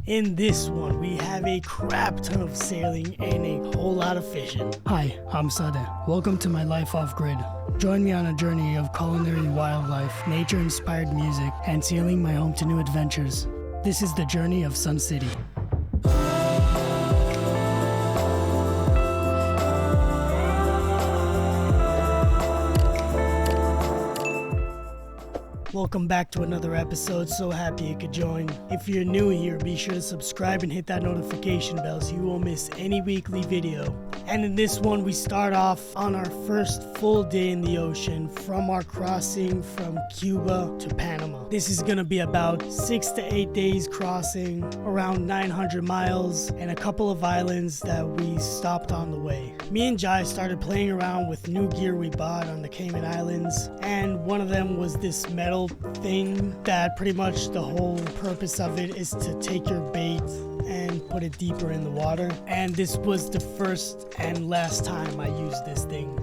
In this one, we have a crap ton of sailing and a whole lot of fishing. Hi, I'm Sade. Welcome to my life off-grid. Join me on a journey of culinary wildlife, nature-inspired music, and sailing my home to new adventures. This is the journey of Sun City. Welcome back to another episode. So happy you could join. If you're new here, be sure to subscribe and hit that notification bell so you won't miss any weekly video. And in this one, we start off on our first full day in the ocean from our crossing from Cuba to Panama. This is gonna be about 6 to 8 days crossing, around 900 miles, and a couple of islands that we stopped on the way. Me and Jai started playing around with new gear we bought on the Cayman Islands, and one of them was this metal thing that pretty much the whole purpose of it is to take your bait and put it deeper in the water. And this was the first and last time I used this thing.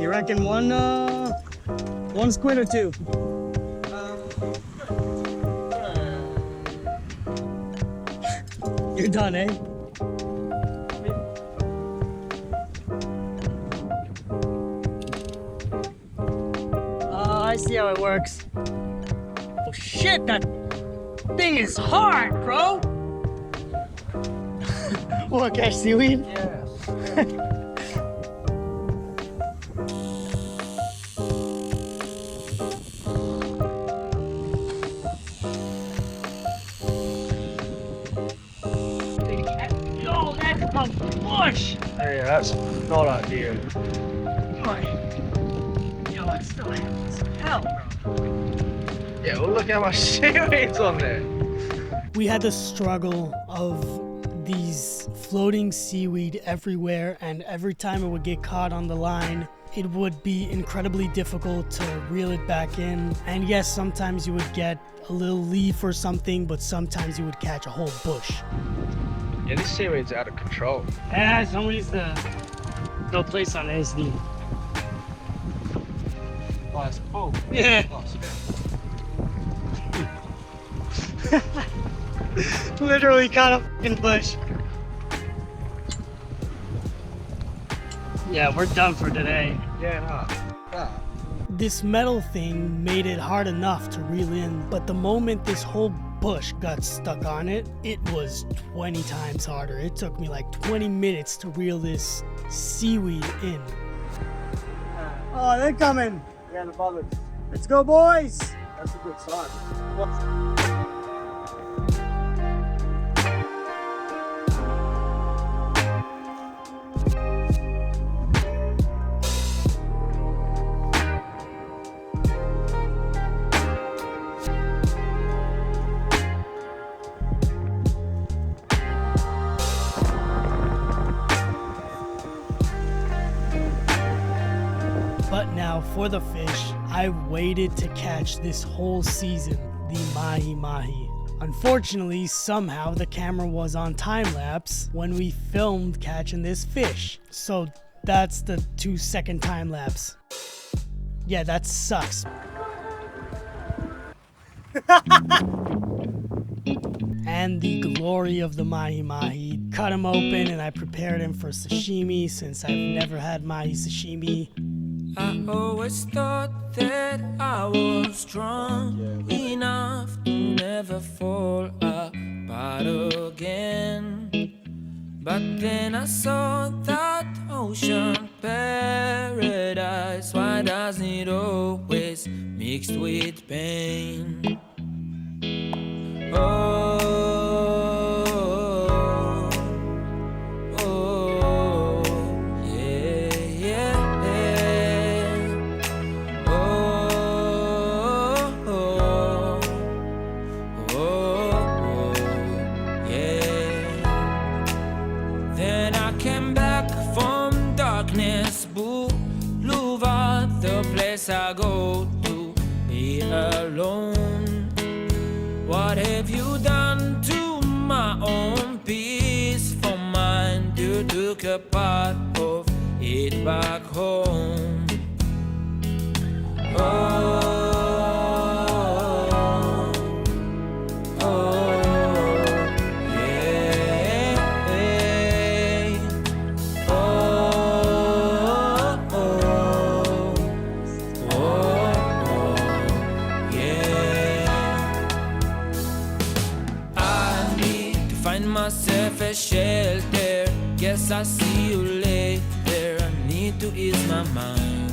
You reckon one squid or two? You're done, eh? I see how it works. Oh shit, that thing is hard, bro! Wanna catch seaweed? Yeah. Push! Hey, that's not ideal. Yo, it's still hell, bro. Yeah, well, look how much seaweed's on there. We had the struggle of these floating seaweed everywhere, and every time it would get caught on the line, it would be incredibly difficult to reel it back in. And yes, sometimes you would get a little leaf or something, but sometimes you would catch a whole bush. Yeah, this seaweed's out of control. Yeah, somebody's no place on SD. Oh, it's full. Yeah. Literally caught a fucking bush. Yeah, we're done for today. Yeah, nah. This metal thing made it hard enough to reel in, but the moment this whole bush got stuck on it, it was 20 times harder. It took me like 20 minutes to reel this seaweed in. Oh, they're coming. Yeah, the bubbles. Let's go, boys. That's a good sign. But now for the fish, I waited to catch this whole season, the mahi-mahi. Unfortunately, somehow the camera was on time-lapse when we filmed catching this fish. So that's the 2-second time-lapse. Yeah, that sucks. And the glory of the mahi-mahi. Cut him open and I prepared him for sashimi since I've never had mahi sashimi. I always thought that I was strong enough to never fall apart again. But then I saw that ocean paradise. Why doesn't it always mixed with pain? Then I can Venice Boulevard, the place I go to be alone. What have you done to my own peace for mine? You took a part of it back home. Oh. Myself a shelter, guess I'll see you later. I need to ease my mind.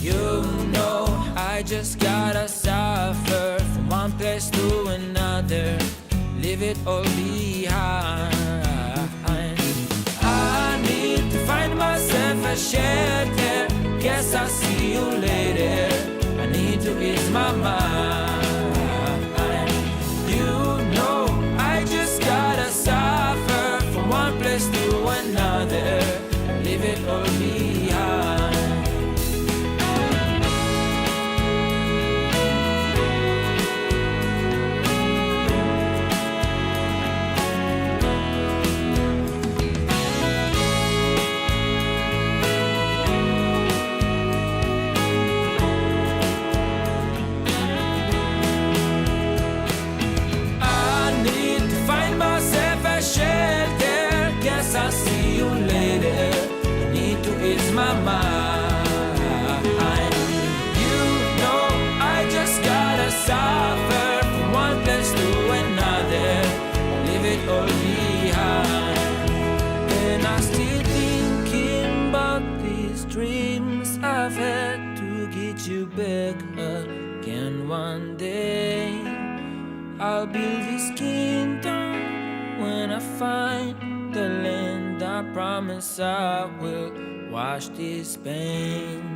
You know, I just gotta suffer from one place to another, leave it all behind. I need to find myself a shelter, guess I'll see you later. I need to ease my mind. To another, leave it all behind. I need to find myself a shelter, guess I'll see you later. I need to ease my mind. You know, I just gotta suffer from one place to another, leave it all behind. And I'm still thinking about these dreams I've had to get you back again one day. I'll build this kingdom when I find the land. I promise I will wash this pain.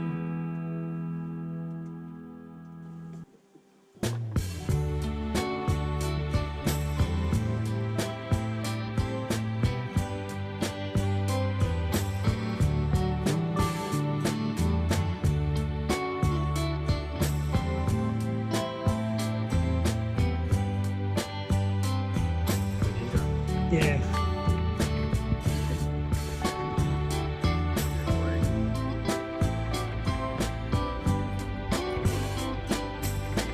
Yeah.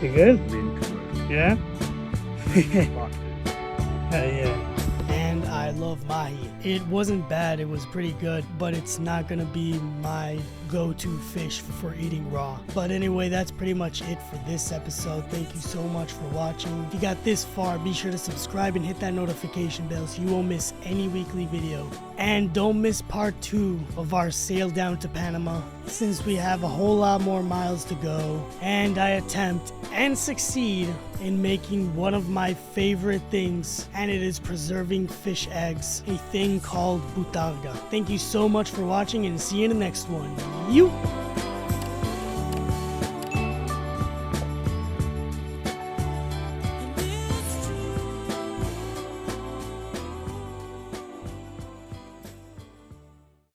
You good? Yeah? Hell yeah. And I love mahi. It wasn't bad, it was pretty good, but it's not gonna be my go-to fish for eating raw. But anyway, that's pretty much it for this episode. Thank you so much for watching. If you got this far, be sure to subscribe and hit that notification bell so you won't miss any weekly video. And don't miss part 2 of our sail down to Panama, since we have a whole lot more miles to go, and I attempt and succeed in making one of my favorite things, and it is preserving fish eggs, a thing called butanga. Thank you so much for watching, and see you in the next one. You.